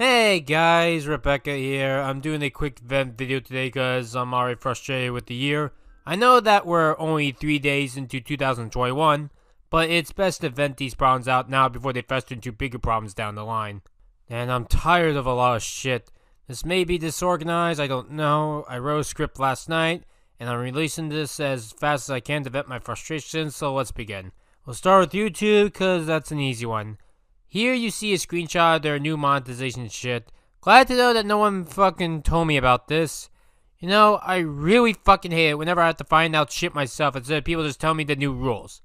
Hey guys, Rebecca here. I'm doing a quick vent video today because I'm already frustrated with the year. I know that we're only 3 days into 2021, but it's best to vent these problems out now before they fester into bigger problems down the line. And I'm tired of a lot of shit. This may be disorganized, I don't know. I wrote a script last night, and I'm releasing this as fast as I can to vent my frustration, so let's begin. We'll start with YouTube because that's an easy one. Here you see a screenshot of their new monetization shit. Glad to know that no one fucking told me about this. You know, I really fucking hate it whenever I have to find out shit myself instead of people just telling me the new rules.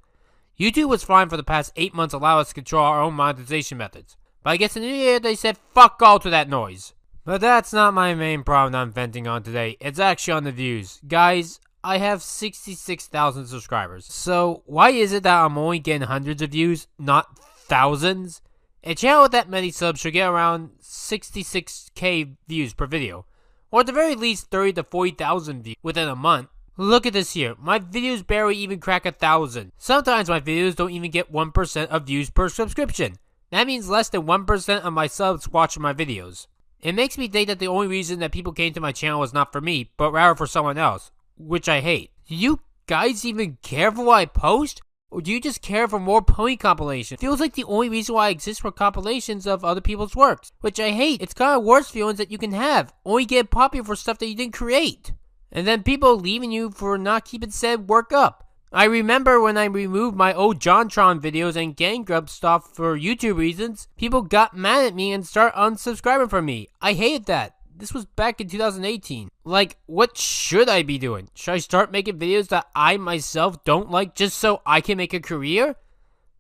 YouTube was fine for the past 8 months, allow us to control our own monetization methods. But I guess in the new year they said fuck all to that noise. But that's not my main problem I'm venting on today. It's actually on the views. Guys, I have 66,000 subscribers. So why is it that I'm only getting hundreds of views, not thousands? A channel with that many subs should get around 66k views per video, or at the very least 30 to 40,000 views within a month. Look at this here, my videos barely even crack 1,000. Sometimes my videos don't even get 1% of views per subscription. That means less than 1% of my subs watching my videos. It makes me think that the only reason that people came to my channel was not for me, but rather for someone else, which I hate. Do you guys even care for what I post? Or do you just care for more pony compilations? Feels like the only reason why I exist for compilations of other people's works, which I hate. It's kind of worst feelings that you can have. Only get popular for stuff that you didn't create. And then people leaving you for not keeping said work up. I remember when I removed my old JonTron videos and Gang Grub stuff for YouTube reasons, people got mad at me and started unsubscribing from me. I hated that. This was back in 2018. Like, what should I be doing? Should I start making videos that I myself don't like just so I can make a career?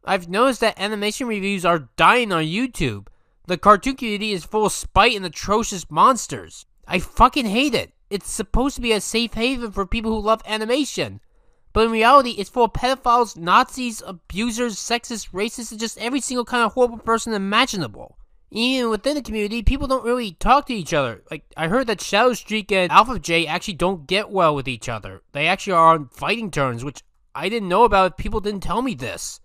I've noticed that animation reviews are dying on YouTube. The cartoon community is full of spite and atrocious monsters. I fucking hate it. It's supposed to be a safe haven for people who love animation. But in reality, it's full of pedophiles, Nazis, abusers, sexists, racists, and just every single kind of horrible person imaginable. Even within the community, people don't really talk to each other. Like, I heard that Shadowstreak and Alpha J actually don't get well with each other. They actually are on fighting terms, which I didn't know about if people didn't tell me this.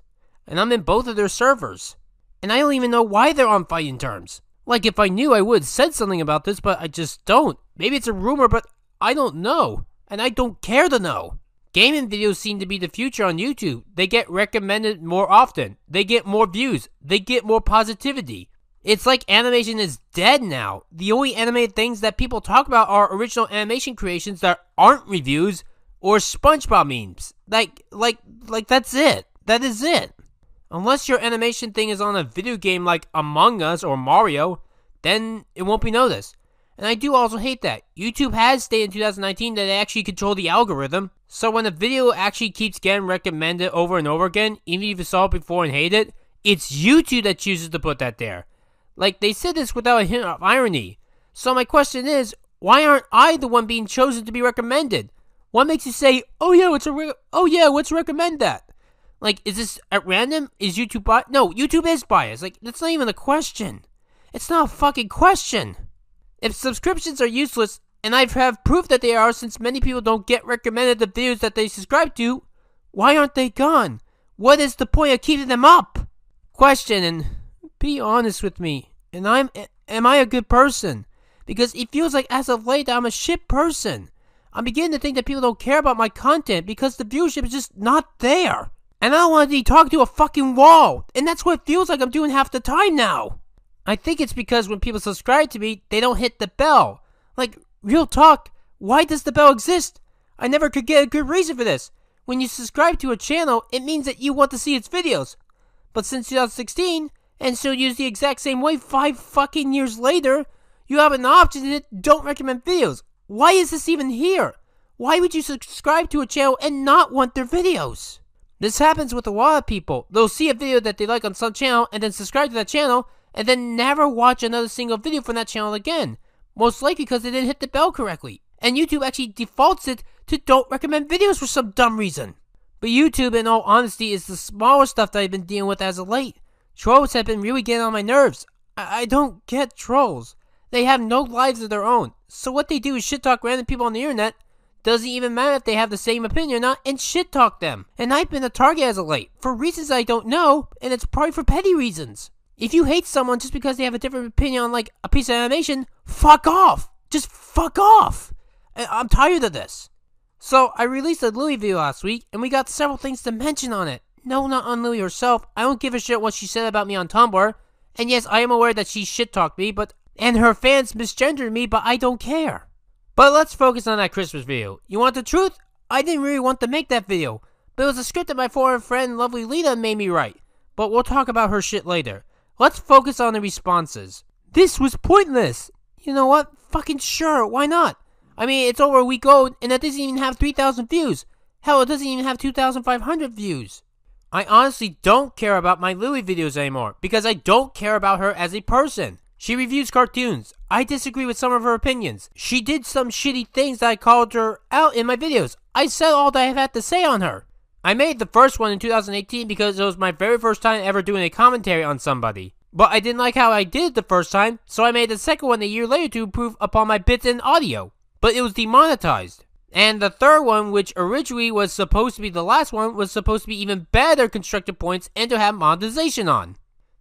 And I'm in both of their servers. And I don't even know why they're on fighting terms. Like, if I knew, I would have said something about this, but I just don't. Maybe it's a rumor, but I don't know. And I don't care to know. Gaming videos seem to be the future on YouTube. They get recommended more often. They get more views. They get more positivity. It's like animation is dead now. The only animated things that people talk about are original animation creations that aren't reviews or SpongeBob memes. Like that's it. That is it. Unless your animation thing is on a video game like Among Us or Mario, then it won't be noticed. And I do also hate that. YouTube has stated in 2019 that they actually control the algorithm. So when a video actually keeps getting recommended over and over again, even if you saw it before and hate it, it's YouTube that chooses to put that there. Like, they said this without a hint of irony. So my question is, why aren't I the one being chosen to be recommended? What makes you say, oh yeah, let's recommend that? Like, is this at random? Is YouTube biased? No, YouTube is biased. Like, that's not even a question. It's not a fucking question. If subscriptions are useless, and I have proof that they are since many people don't get recommended the videos that they subscribe to, why aren't they gone? What is the point of keeping them up? Question, and be honest with me. And am I a good person? Because it feels like as of late I'm a shit person. I'm beginning to think that people don't care about my content because the viewership is just not there. And I don't want to be talking to a fucking wall. And that's what it feels like I'm doing half the time now. I think it's because when people subscribe to me, they don't hit the bell. Like, real talk, why does the bell exist? I never could get a good reason for this. When you subscribe to a channel, it means that you want to see its videos. But since 2016, and still use the exact same way 5 fucking years later, you have an option that don't recommend videos. Why is this even here? Why would you subscribe to a channel and not want their videos? This happens with a lot of people. They'll see a video that they like on some channel and then subscribe to that channel and then never watch another single video from that channel again. Most likely because they didn't hit the bell correctly. And YouTube actually defaults it to don't recommend videos for some dumb reason. But YouTube, in all honesty, is the smaller stuff that I've been dealing with as of late. Trolls have been really getting on my nerves. I don't get trolls. They have no lives of their own. So what they do is shit talk random people on the internet. Doesn't even matter if they have the same opinion or not, and shit talk them. And I've been a target as of late, for reasons I don't know, and it's probably for petty reasons. If you hate someone just because they have a different opinion on like a piece of animation, fuck off. Just fuck off. I'm tired of this. So I released a Louis video last week, and we got several things to mention on it. No, not on Louis herself. I don't give a shit what she said about me on Tumblr. And yes, I am aware that she shit-talked me, and her fans misgendered me, but I don't care. But let's focus on that Christmas video. You want the truth? I didn't really want to make that video, but it was a script that my former friend, lovely Lena, made me write. But we'll talk about her shit later. Let's focus on the responses. This was pointless. You know what? Fucking sure, why not? I mean, it's over a week old, and it doesn't even have 3,000 views. Hell, it doesn't even have 2,500 views. I honestly don't care about my Louis videos anymore, because I don't care about her as a person. She reviews cartoons. I disagree with some of her opinions. She did some shitty things that I called her out in my videos. I said all that I had to say on her. I made the first one in 2018 because it was my very first time ever doing a commentary on somebody. But I didn't like how I did it the first time, so I made the second one a year later to improve upon my bits and audio. But it was demonetized. And the third one, which originally was supposed to be the last one, was supposed to be even better constructed points and to have monetization on.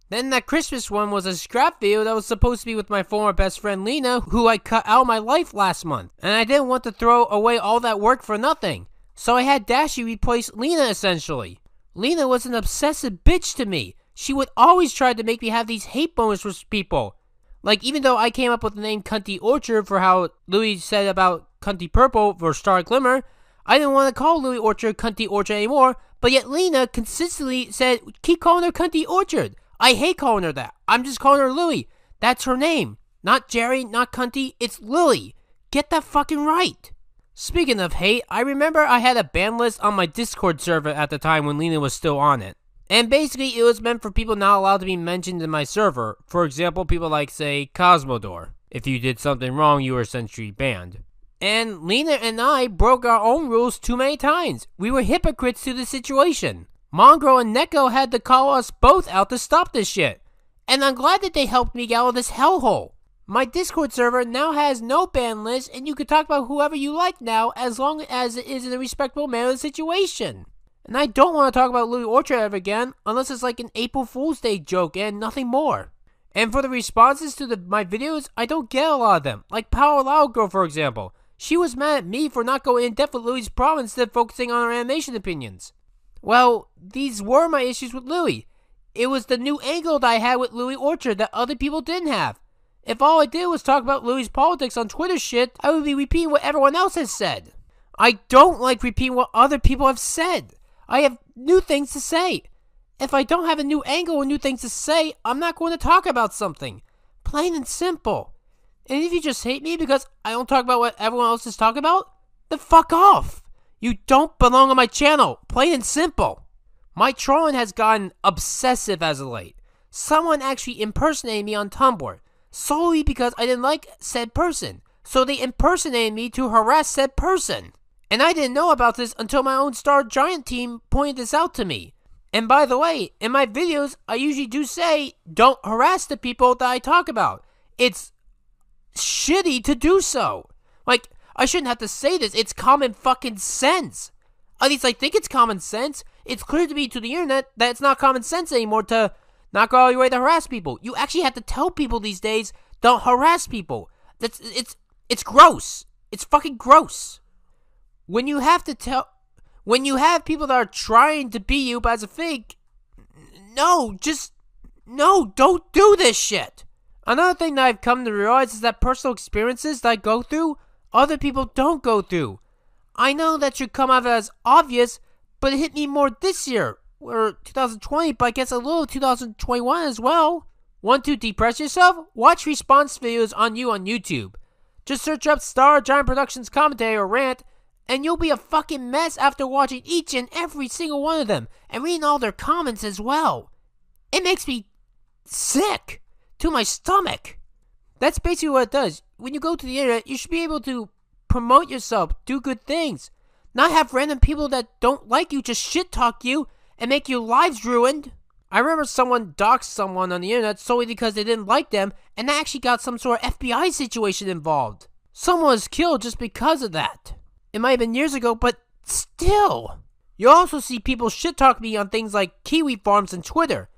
Then that Christmas one was a scrap video that was supposed to be with my former best friend Lena, who I cut out of my life last month. And I didn't want to throw away all that work for nothing. So I had Dashi replace Lena essentially. Lena was an obsessive bitch to me. She would always try to make me have these hate moments with people. Like, even though I came up with the name Cunty Orchard for how Louis said about Cunty Purple for Star Glimmer, I didn't want to call Louis Orchard Cunty Orchard anymore, but yet Lena consistently said, keep calling her Cunty Orchard. I hate calling her that. I'm just calling her Louis. That's her name. Not Jerry, not Cunty, it's Lily. Get that fucking right. Speaking of hate, I remember I had a ban list on my Discord server at the time when Lena was still on it. And basically, it was meant for people not allowed to be mentioned in my server. For example, people like, say, Cosmodor. If you did something wrong, you were essentially banned. And Lena and I broke our own rules too many times. We were hypocrites to the situation. Mongrel and Neko had to call us both out to stop this shit. And I'm glad that they helped me get out of this hellhole. My Discord server now has no ban list, and you can talk about whoever you like now, as long as it is in a respectable manner of the situation. And I don't want to talk about Louis Orchard ever again, unless it's like an April Fool's Day joke and nothing more. And for the responses to my videos, I don't get a lot of them. Like Power Loud Girl, for example. She was mad at me for not going in depth with Louis' problem instead of focusing on her animation opinions. Well, these were my issues with Louis. It was the new angle that I had with Louis Orchard that other people didn't have. If all I did was talk about Louis' politics on Twitter shit, I would be repeating what everyone else has said. I don't like repeating what other people have said. I have new things to say. If I don't have a new angle or new things to say, I'm not going to talk about something. Plain and simple. And if you just hate me because I don't talk about what everyone else is talking about, then fuck off. You don't belong on my channel. Plain and simple. My trolling has gotten obsessive as of late. Someone actually impersonated me on Tumblr, solely because I didn't like said person. So they impersonated me to harass said person. And I didn't know about this until my own Star Giant team pointed this out to me. And by the way, in my videos, I usually do say, don't harass the people that I talk about. It's shitty to do so. Like, I shouldn't have to say this. It's common fucking sense. At least I think it's common sense. It's clear to me to the internet that it's not common sense anymore to not go all your way to harass people. You actually have to tell people these days, don't harass people. It's gross. It's fucking gross. When you have people that are trying to be you but as a fake, no, don't do this shit. Another thing that I've come to realize is that personal experiences that I go through, other people don't go through. I know that should come out as obvious, but it hit me more this year, or 2020, but I guess a little 2021 as well. Want to depress yourself? Watch response videos on YouTube. Just search up Star Giant Productions commentary or rant, and you'll be a fucking mess after watching each and every single one of them, and reading all their comments as well. It makes me sick to my stomach. That's basically what it does. When you go to the internet, you should be able to promote yourself, do good things. Not have random people that don't like you just shit talk you and make your lives ruined. I remember someone doxed someone on the internet solely because they didn't like them, and that actually got some sort of FBI situation involved. Someone was killed just because of that. It might have been years ago, but still. You also see people shit talk me on things like kiwi farms and Twitter.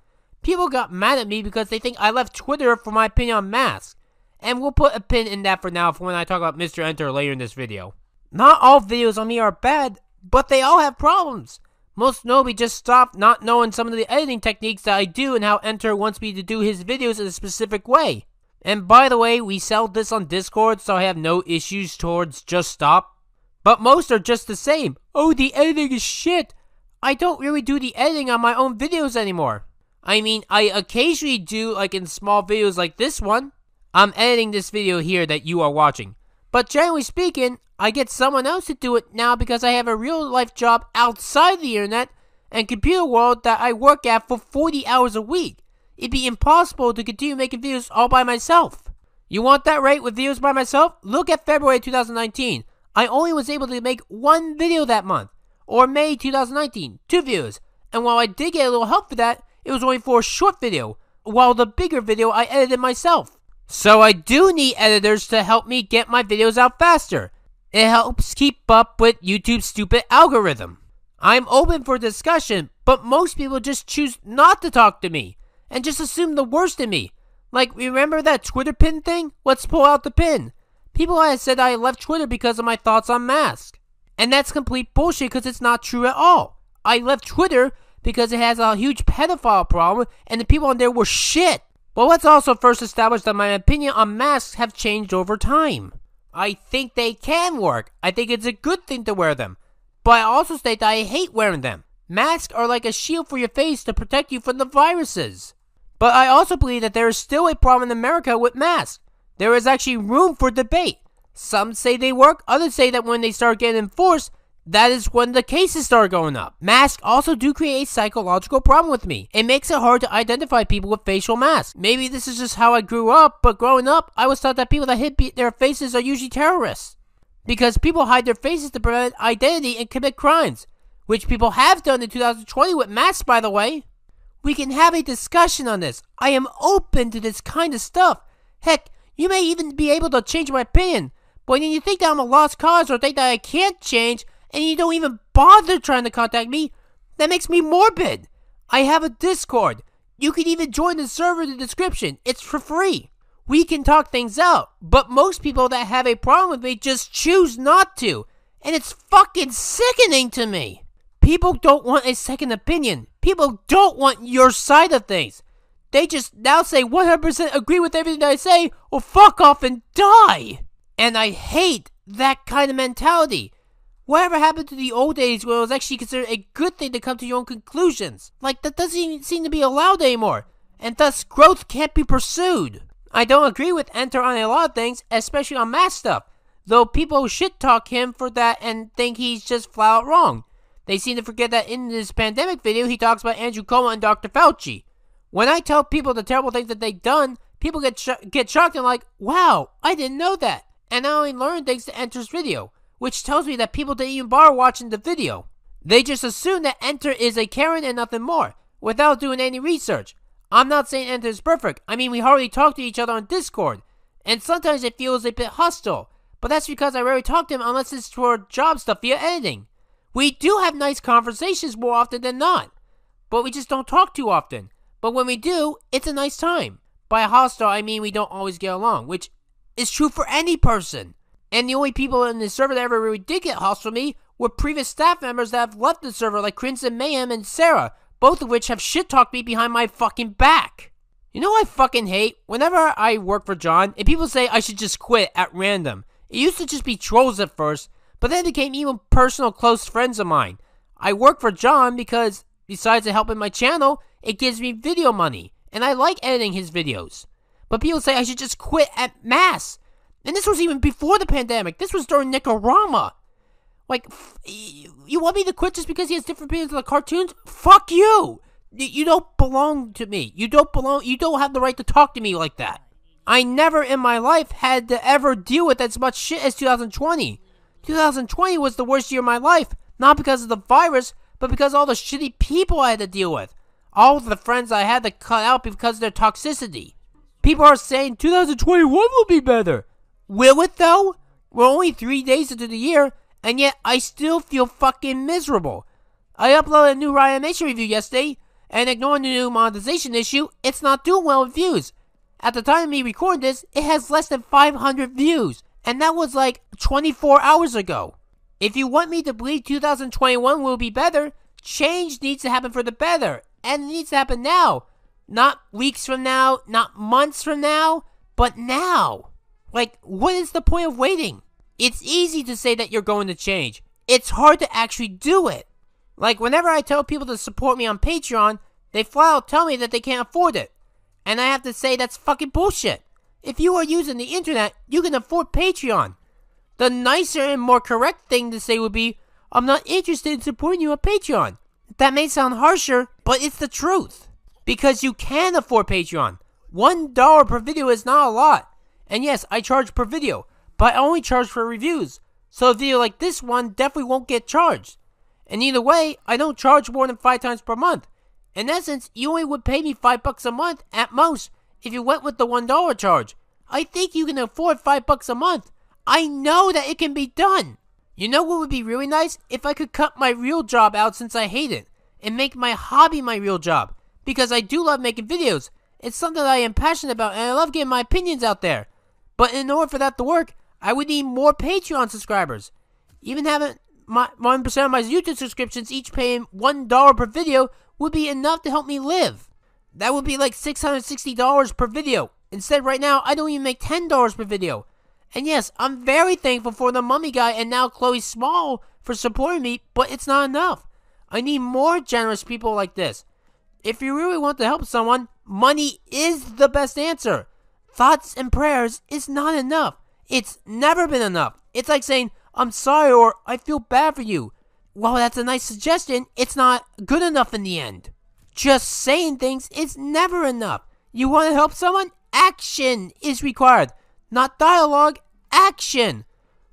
People got mad at me because they think I left Twitter for my opinion on masks. And we'll put a pin in that for now for when I talk about Mr. Enter later in this video. Not all videos on me are bad, but they all have problems. Most notably just stopped not knowing some of the editing techniques that I do and how Enter wants me to do his videos in a specific way. And by the way, we sell this on Discord, so I have no issues towards just stop. But most are just the same. Oh, the editing is shit. I don't really do the editing on my own videos anymore. I mean, I occasionally do, like in small videos like this one. I'm editing this video here that you are watching. But generally speaking, I get someone else to do it now because I have a real life job outside the internet and computer world that I work at for 40 hours a week. It'd be impossible to continue making videos all by myself. You want that right with videos by myself? Look at February 2019. I only was able to make one video that month. Or May 2019, 2 videos. And while I did get a little help for that, it was only for a short video, while the bigger video I edited myself. So I do need editors to help me get my videos out faster. It helps keep up with YouTube's stupid algorithm. I'm open for discussion, but most people just choose not to talk to me and just assume the worst in me. Like, remember that Twitter pin thing? Let's pull out the pin. People had said I left Twitter because of my thoughts on masks. And that's complete bullshit because it's not true at all. I left Twitter because it has a huge pedophile problem and the people on there were shit. But let's also first establish that my opinion on masks have changed over time. I think they can work. I think it's a good thing to wear them. But I also state that I hate wearing them. Masks are like a shield for your face to protect you from the viruses. But I also believe that there is still a problem in America with masks. There is actually room for debate. Some say they work, others say that when they start getting enforced, that is when the cases start going up. Masks also do create a psychological problem with me. It makes it hard to identify people with facial masks. Maybe this is just how I grew up, but growing up, I was taught that people that hide their faces are usually terrorists. Because people hide their faces to prevent identity and commit crimes. Which people have done in 2020 with masks, by the way. We can have a discussion on this. I am open to this kind of stuff. Heck, you may even be able to change my opinion. But when you think that I'm a lost cause or think that I can't change, and you don't even bother trying to contact me, that makes me morbid. I have a Discord. You can even join the server in the description. It's for free. We can talk things out, but most people that have a problem with me just choose not to, and it's fucking sickening to me. People don't want a second opinion. People don't want your side of things. They just now say 100% agree with everything I say, or fuck off and die. And I hate that kind of mentality. Whatever happened to the old days where it was actually considered a good thing to come to your own conclusions? Like, that doesn't even seem to be allowed anymore, and thus growth can't be pursued. I don't agree with Enter on a lot of things, especially on mask stuff, though people shit talk him for that and think he's just flat out wrong. They seem to forget that in this pandemic video, he talks about Andrew Cuomo and Dr. Fauci. When I tell people the terrible things that they've done, people get shocked and like, wow, I didn't know that. And I only learned thanks to Enter's video, which tells me that people didn't even bother watching the video. They just assume that Enter is a Karen and nothing more, without doing any research. I'm not saying Enter is perfect. I mean, we hardly talk to each other on Discord, and sometimes it feels a bit hostile, but that's because I rarely talk to him unless it's for job stuff via editing. We do have nice conversations more often than not, but we just don't talk too often. But when we do, it's a nice time. By hostile, I mean we don't always get along, which is true for any person. And the only people in the server that ever really did get hostile with me were previous staff members that have left the server, like Crimson Mayhem and Sarah, both of which have shit-talked me behind my fucking back. You know what I fucking hate? Whenever I work for John, and people say I should just quit at random. It used to just be trolls at first, but then it became even personal close friends of mine. I work for John because, besides it helping my channel, it gives me video money, and I like editing his videos. But people say I should just quit at mass. And this was even before the pandemic. This was during Nicaragua. Like, you want me to quit just because he has different opinions on the cartoons? Fuck you! You don't belong to me. You don't have the right to talk to me like that. I never in my life had to ever deal with as much shit as 2020. 2020 was the worst year of my life, not because of the virus, but because of all the shitty people I had to deal with. All of the friends I had to cut out because of their toxicity. People are saying 2021 will be better. Will it though? We're only 3 days into the year, and yet I still feel fucking miserable. I uploaded a new Ryan Nation review yesterday, And ignoring the new monetization issue, it's not doing well with views. At the time of me recording this, it has less than 500 views. And that was like 24 hours ago. If you want me to believe 2021 will be better, change needs to happen for the better. And it needs to happen now. Not weeks from now, not months from now, but now. Like, what is the point of waiting? It's easy to say that you're going to change. It's hard to actually do it. Like, whenever I tell people to support me on Patreon, they flat out tell me that they can't afford it. And I have to say that's fucking bullshit. If you are using the internet, you can afford Patreon. The nicer and more correct thing to say would be, I'm not interested in supporting you on Patreon. That may sound harsher, but it's the truth. Because you can afford Patreon. $1 per video is not a lot. And yes, I charge per video, but I only charge for reviews. So a video like this one definitely won't get charged. And either way, I don't charge more than 5 times per month. In essence, you only would pay me $5 a month at most if you went with the $1 charge. I think you can afford $5 a month. I know that it can be done. You know what would be really nice? If I could cut my real job out since I hate it, and make my hobby my real job. Because I do love making videos. It's something that I am passionate about, and I love getting my opinions out there. But in order for that to work, I would need more Patreon subscribers. Even having 1% of my YouTube subscriptions each paying $1 per video would be enough to help me live. That would be like $660 per video. Instead, right now, I don't even make $10 per video. And yes, I'm very thankful for the Mummy Guy and now Chloe Small for supporting me, but it's not enough. I need more generous people like this. If you really want to help someone, money is the best answer. Thoughts and prayers is not enough. It's never been enough. It's like saying, I'm sorry or I feel bad for you. While that's a nice suggestion, it's not good enough in the end. Just saying things is never enough. You want to help someone? Action is required. Not dialogue, action.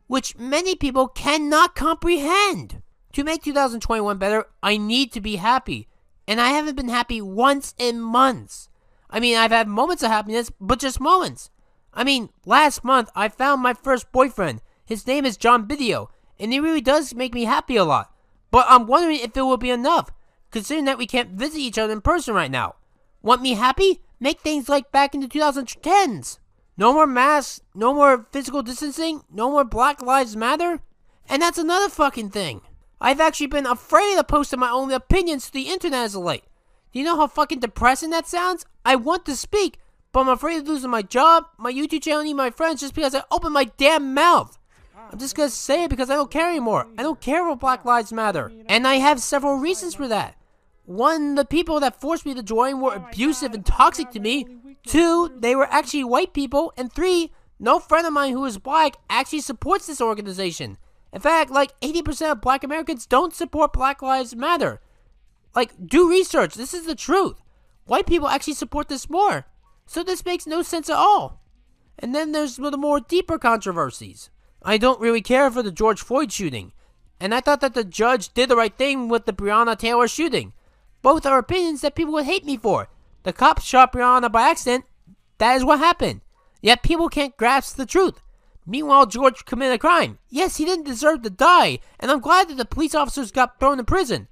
Which many people cannot comprehend. To make 2021 better, I need to be happy. And I haven't been happy once in months. I mean, I've had moments of happiness, but just moments. I mean, last month, I found my first boyfriend. His name is John Bidio, and he really does make me happy a lot. But I'm wondering if it will be enough, considering that we can't visit each other in person right now. Want me happy? Make things like back in the 2010s. No more masks, no more physical distancing, no more Black Lives Matter. And that's another fucking thing. I've actually been afraid of posting my own opinions to the internet as of late. Do you know how fucking depressing that sounds? I want to speak, but I'm afraid of losing my job, my YouTube channel, and my friends just because I opened my damn mouth. I'm just gonna say it because I don't care anymore. I don't care about Black Lives Matter. And I have several reasons for that. One, the people that forced me to join were abusive and toxic to me. Two, they were actually white people. And three, no friend of mine who is black actually supports this organization. In fact, like 80% of black Americans don't support Black Lives Matter. Like, do research. This is the truth. White people actually support this more. So this makes no sense at all. And then there's the more deeper controversies. I don't really care for the George Floyd shooting. And I thought that the judge did the right thing with the Breonna Taylor shooting. Both are opinions that people would hate me for. The cops shot Breonna by accident. That is what happened. Yet people can't grasp the truth. Meanwhile, George committed a crime. Yes, he didn't deserve to die, and I'm glad that the police officers got thrown in prison.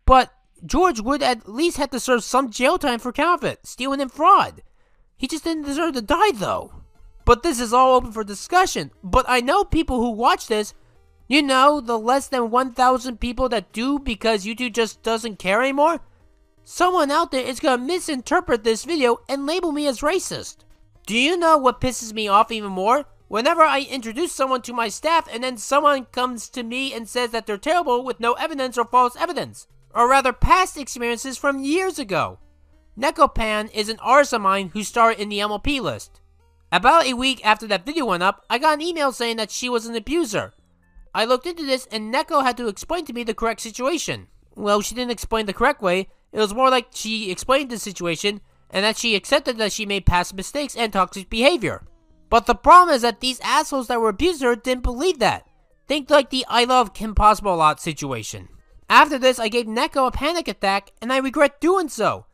But George would at least have to serve some jail time for counterfeit, stealing, and fraud. He just didn't deserve to die, though. But this is all open for discussion. But I know people who watch this, you know, the less than 1,000 people that do because YouTube just doesn't care anymore. Someone out there is going to misinterpret this video and label me as racist. Do you know what pisses me off even more? Whenever I introduce someone to my staff and then someone comes to me and says that they're terrible with no evidence or false evidence. Or rather past experiences from years ago. Nekopan is an artist of mine who started in the MLP list. About a week after that video went up, I got an email saying that she was an abuser. I looked into this and Neko had to explain to me the correct situation. Well, she didn't explain the correct way. It was more like she explained the situation and that she accepted that she made past mistakes and toxic behavior. But the problem is that these assholes that were abusing her didn't believe that. Think like the I love Kim Possible a lot situation. After this, I gave Neko a panic attack and I regret doing so.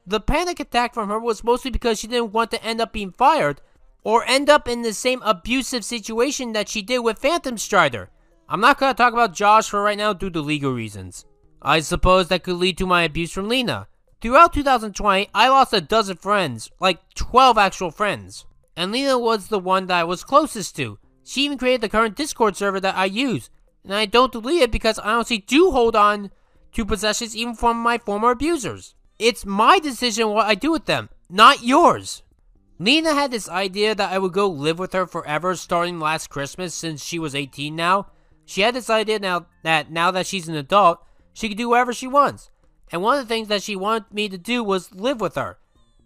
The panic attack from her was mostly because she didn't want to end up being fired or end up in the same abusive situation that she did with Phantom Strider. I'm not going to talk about Josh for right now due to legal reasons. I suppose that could lead to my abuse from Lena. throughout 2020, I lost a dozen friends, like 12 actual friends. And Lena was the one that I was closest to. She even created the current Discord server that I use. And I don't delete it because I honestly do hold on to possessions even from my former abusers. It's my decision what I do with them, not yours. Lena had this idea that I would go live with her forever starting last Christmas since she was 18 now. She had this idea now that she's an adult, she could do whatever she wants. And one of the things that she wanted me to do was live with her.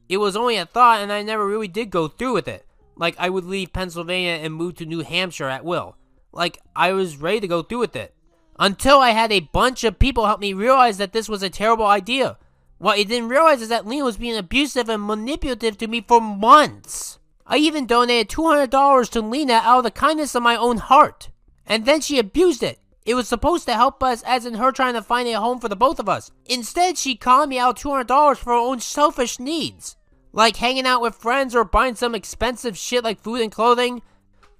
It was only a thought and I never really did go through with it. Like I would leave Pennsylvania and move to New Hampshire at will. Like I was ready to go through with it. Until I had a bunch of people help me realize that this was a terrible idea. What I didn't realize is that Lena was being abusive and manipulative to me for months. I even donated $200 to Lena out of the kindness of my own heart. And then she abused it. It was supposed to help us as in her trying to find a home for the both of us. Instead, she conned me out $200 for her own selfish needs. Like hanging out with friends or buying some expensive shit like food and clothing.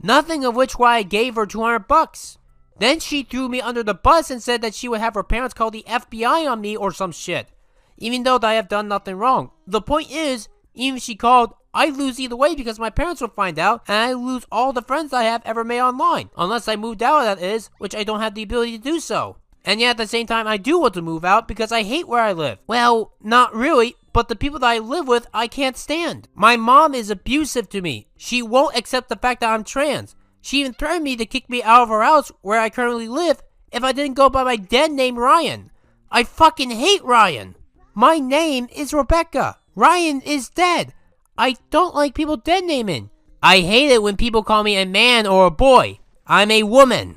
Nothing of which why I gave her $200. Then she threw me under the bus and said that she would have her parents call the FBI on me or some shit. Even though I have done nothing wrong. The point is, even if she called, I'd lose either way because my parents would find out and I'd lose all the friends I have ever made online. Unless I moved out, that is, which I don't have the ability to do so. And yet at the same time, I do want to move out because I hate where I live. Well, not really, but the people that I live with, I can't stand. My mom is abusive to me. She won't accept the fact that I'm trans. She even threatened me to kick me out of her house where I currently live if I didn't go by my dead name Ryan. I fucking hate Ryan. My name is Rebecca. Ryan is dead. I don't like people dead naming. I hate it when people call me a man or a boy. I'm a woman.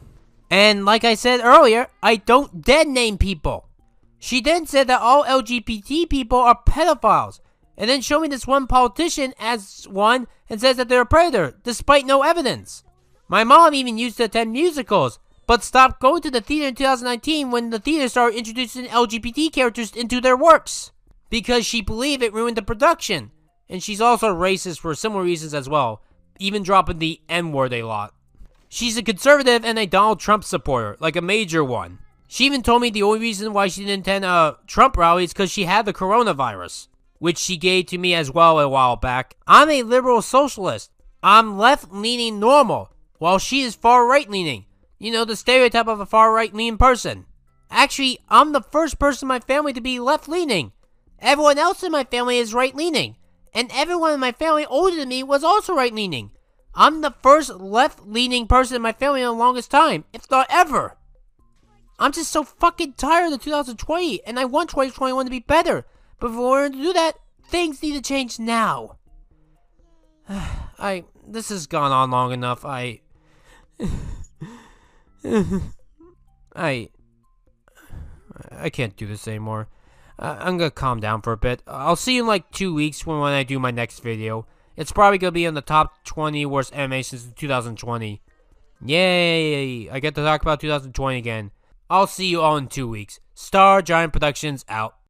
And like I said earlier, I don't dead name people. She then said that all LGBT people are pedophiles. And then showed me this one politician as one and says that they're a predator, despite no evidence. My mom even used to attend musicals, but stopped going to the theater in 2019 when the theater started introducing LGBT characters into their works. Because she believed it ruined the production. And she's also racist for similar reasons as well, even dropping the N-word a lot. She's a conservative and a Donald Trump supporter, like a major one. She even told me the only reason why she didn't attend a Trump rally is because she had the coronavirus, which she gave to me as well a while back. I'm a liberal socialist. I'm left-leaning normal, while she is far-right-leaning. You know, the stereotype of a far-right-leaning person. Actually, I'm the first person in my family to be left-leaning. Everyone else in my family is right-leaning. And everyone in my family older than me was also right-leaning. I'm the first left-leaning person in my family in the longest time, if not ever. I'm just so fucking tired of 2020, and I want 2021 to be better. But if we're going to do that, things need to change now. This has gone on long enough. I can't do this anymore. I'm gonna calm down for a bit. I'll see you in like 2 weeks when I do my next video. It's probably gonna be in the top 20 worst animations in 2020. Yay! I get to talk about 2020 again. I'll see you all in 2 weeks. Star Giant Productions out.